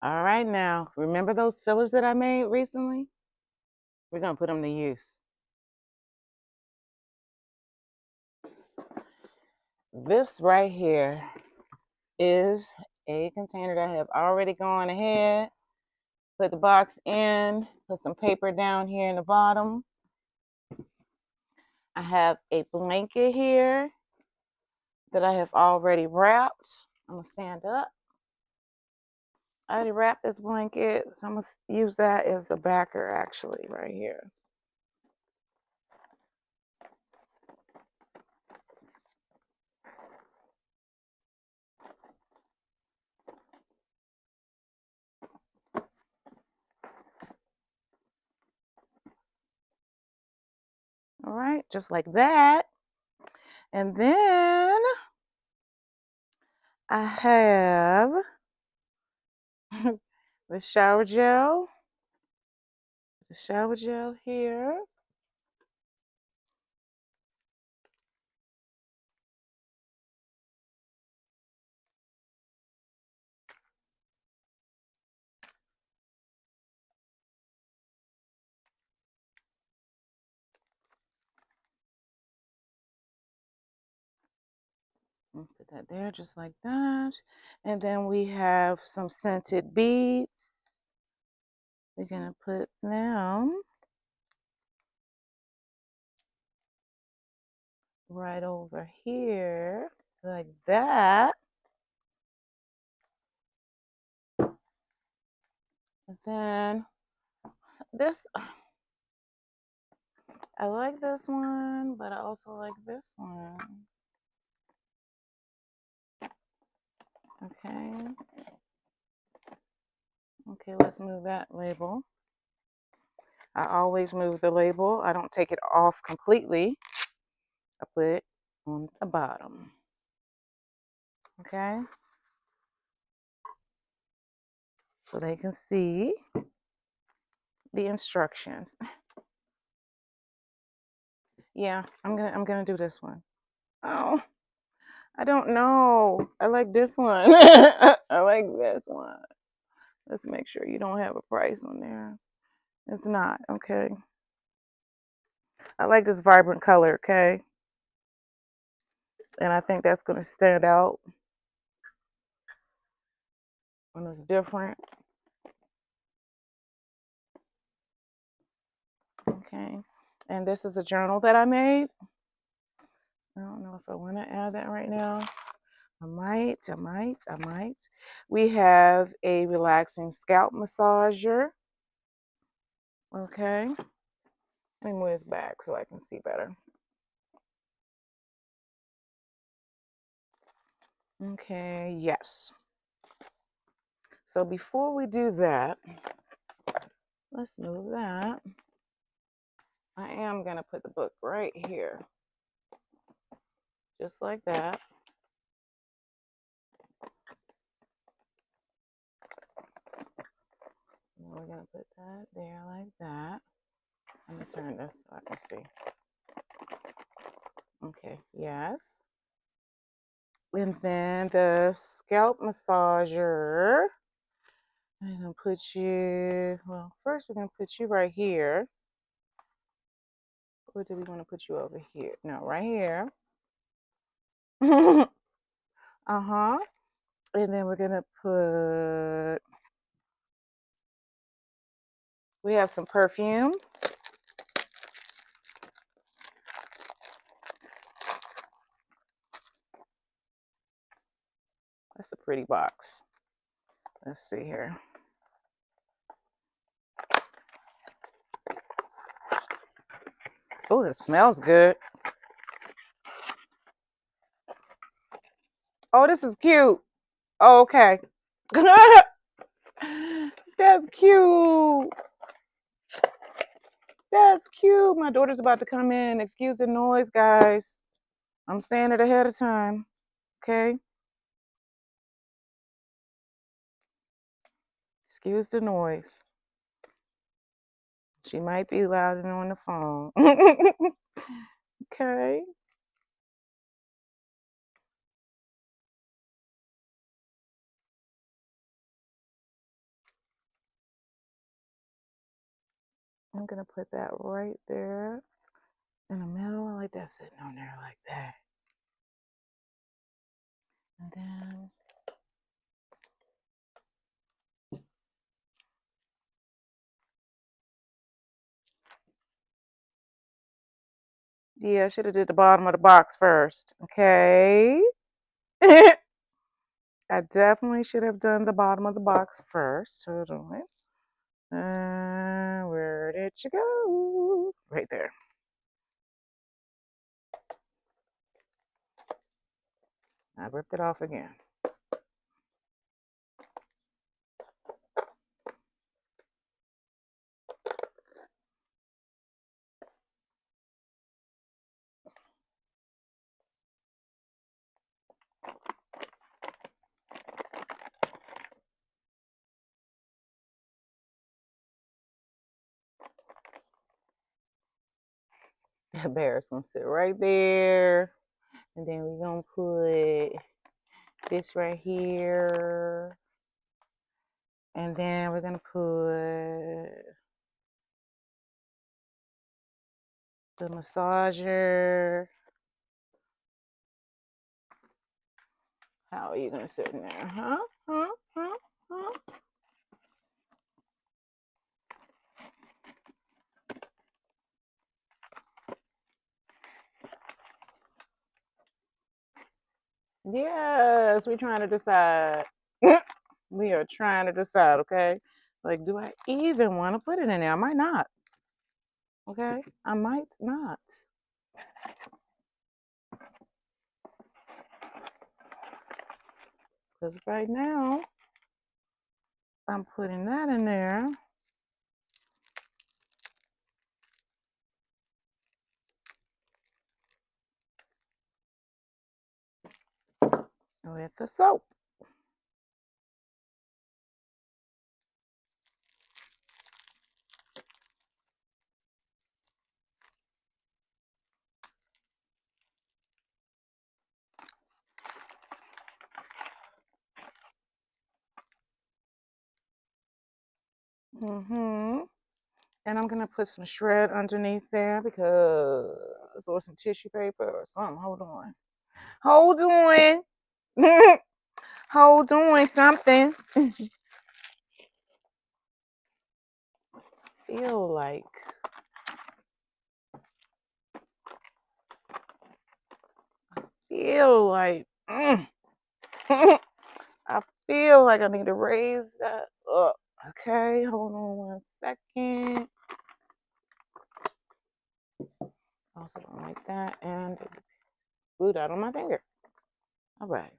All right, now, remember those fillers that I made recently? We're going to put them to use. This right here is a container that I have already gone ahead, put the box in, put some paper down here in the bottom. I have a blanket here that I have already wrapped. I'm going to stand up. I already wrapped this blanket, so I'm going to use that as the backer actually right here. All right, just like that. And then I have the shower gel. The shower gel here. Put that there just like that. And then we have some scented beads. We're going to put them right over here like that. And then this, I like this one, but I also like this one. Okay. Okay, let's move that label. I always move the label. I don't take it off completely. I put it on the bottom. Okay. So they can see the instructions. Yeah, I'm gonna do this one. Oh, I don't know. I like this one. I like this one. Let's make sure you don't have a price on there. It's not, okay. I like this vibrant color, okay? And I think that's gonna stand out when it's different. Okay. And this is a journal that I made. I don't know if I want to add that right now. I might. We have a relaxing scalp massager. Okay. Let me move this back so I can see better. Okay, yes. So before we do that, let's move that. I am going to put the book right here. Just like that. And we're going to put that there like that. Let me turn this so I can see. Okay, yes. And then the scalp massager. I'm going to put you, well, first we're going to put you right here. Or do we want to put you over here? No, right here. Uh-huh. And then we're going to put, we have some perfume. That's a pretty box. Let's see here. Oh, it smells good. Oh, this is cute. Oh, okay. That's cute. That's cute. My daughter's about to come in. Excuse the noise, guys. I'm saying it ahead of time. Okay. Excuse the noise. She might be loud and on the phone. Okay. I'm gonna put that right there in the middle. I like that sitting on there like that. And then yeah, I should have did the bottom of the box first. Okay. I definitely should have done the bottom of the box first. Hold on. Where did you go? Right there. I ripped it off again. That bear's gonna sit right there. And then we're gonna put this right here. And then we're gonna put the massager. How are you gonna sit in there? Huh? Huh? Huh? Huh? Yes, we're trying to decide. We are trying to decide, okay? Like, do I even want to put it in there? I might not. Okay? I might not. Because right now, I'm putting that in there with the soap. And I'm gonna put some shred underneath there because, or some tissue paper or something. Hold on. Hold on. Hold on something. Feel like I feel like I need to raise that up. Okay, hold on 1 second. Also don't like that, and there's glue dot on my finger. All right.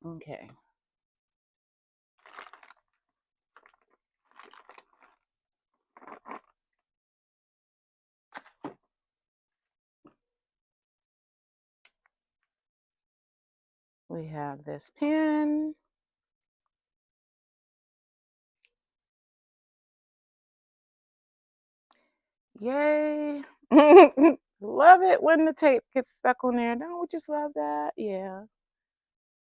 Okay. We have this pen. Yay. Love it when the tape gets stuck on there. Don't we just love that? Yeah.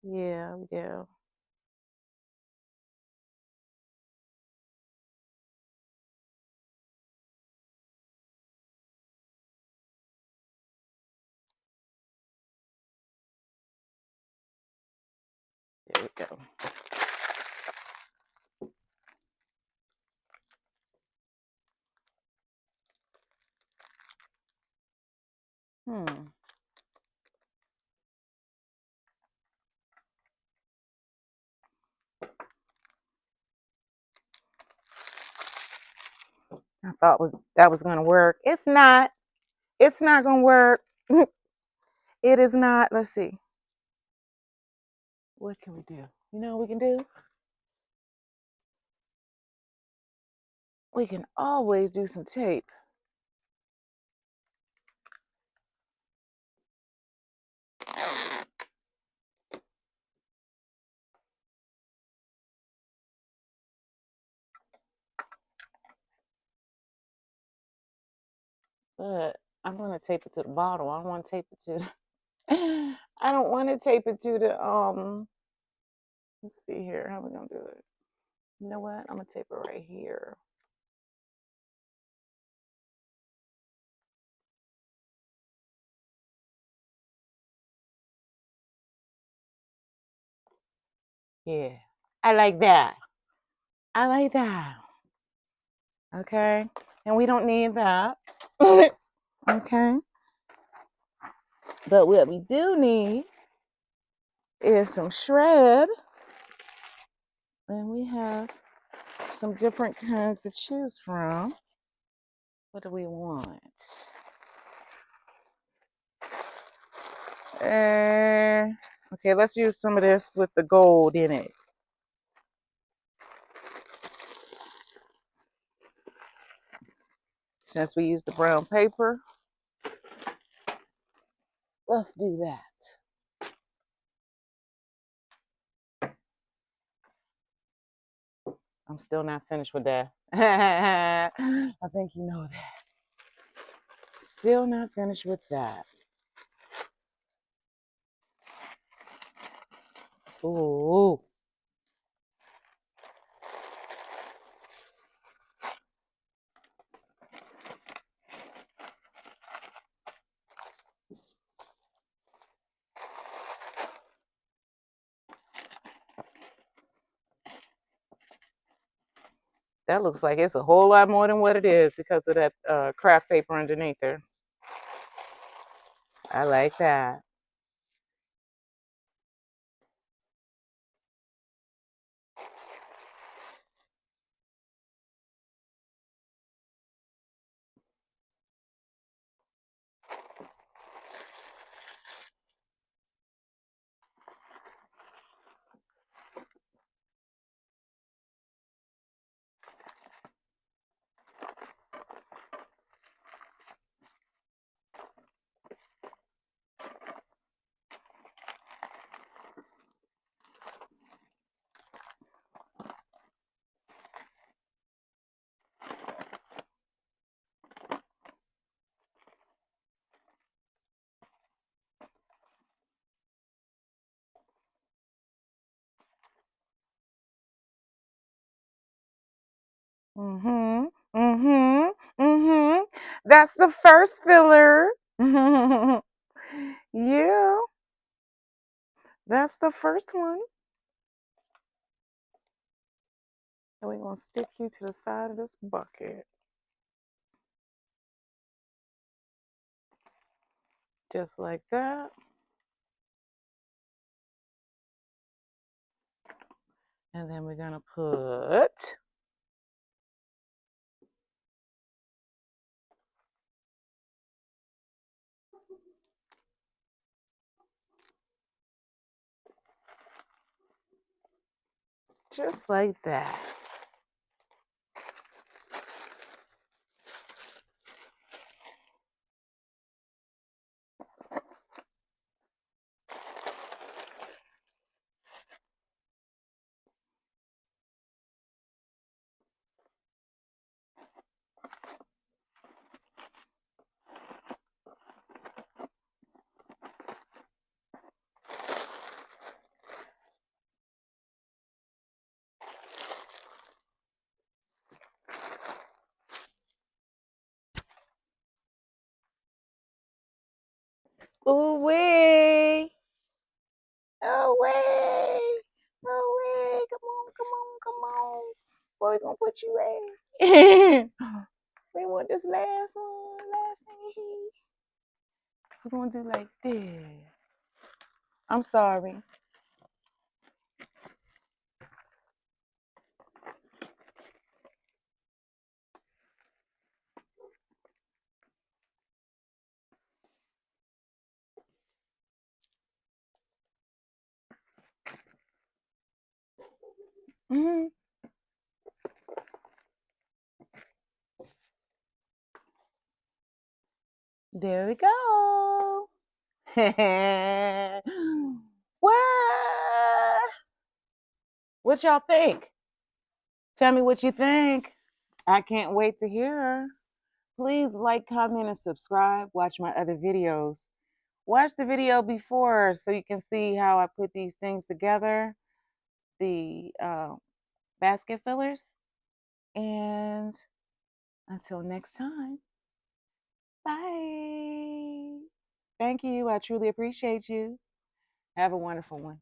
Yeah, we do. There we go. I thought that was gonna work. It's not. It's not gonna work. It is not. Let's see. What can we do? You know what we can do? We can always do some tape. but I'm gonna tape it to the bottle. I don't want to tape it to I don't want to tape it to the let's see here. How we gonna do it? You know what? I'm gonna tape it right here. Yeah. I like that. I like that. Okay. And we don't need that. Okay. But what we do need is some shred. And we have some different kinds to choose from. What do we want? Okay, let's use some of this with the gold in it. Since we use the brown paper, let's do that. I'm still not finished with that. I think you know that. Still not finished with that. Ooh. That looks like it's a whole lot more than what it is because of that craft paper underneath there. I like that. Mm-hmm. Mm-hmm. Mm-hmm. That's the first filler. Yeah, that's the first one. And we're gonna stick you to the side of this bucket. Just like that. And then we're gonna put just like that. Away. Away. Away. Come on, come on, come on. Where we gonna put you at? We want this last one. Last thing. We're gonna do like this. I'm sorry. Mm-hmm. There we go. What? What y'all think? Tell me what you think. I can't wait to hear. Please like, comment, and subscribe. Watch my other videos. Watch the video before so you can see how I put these things together, the basket fillers. And until next time, bye. Thank you. I truly appreciate you. Have a wonderful one.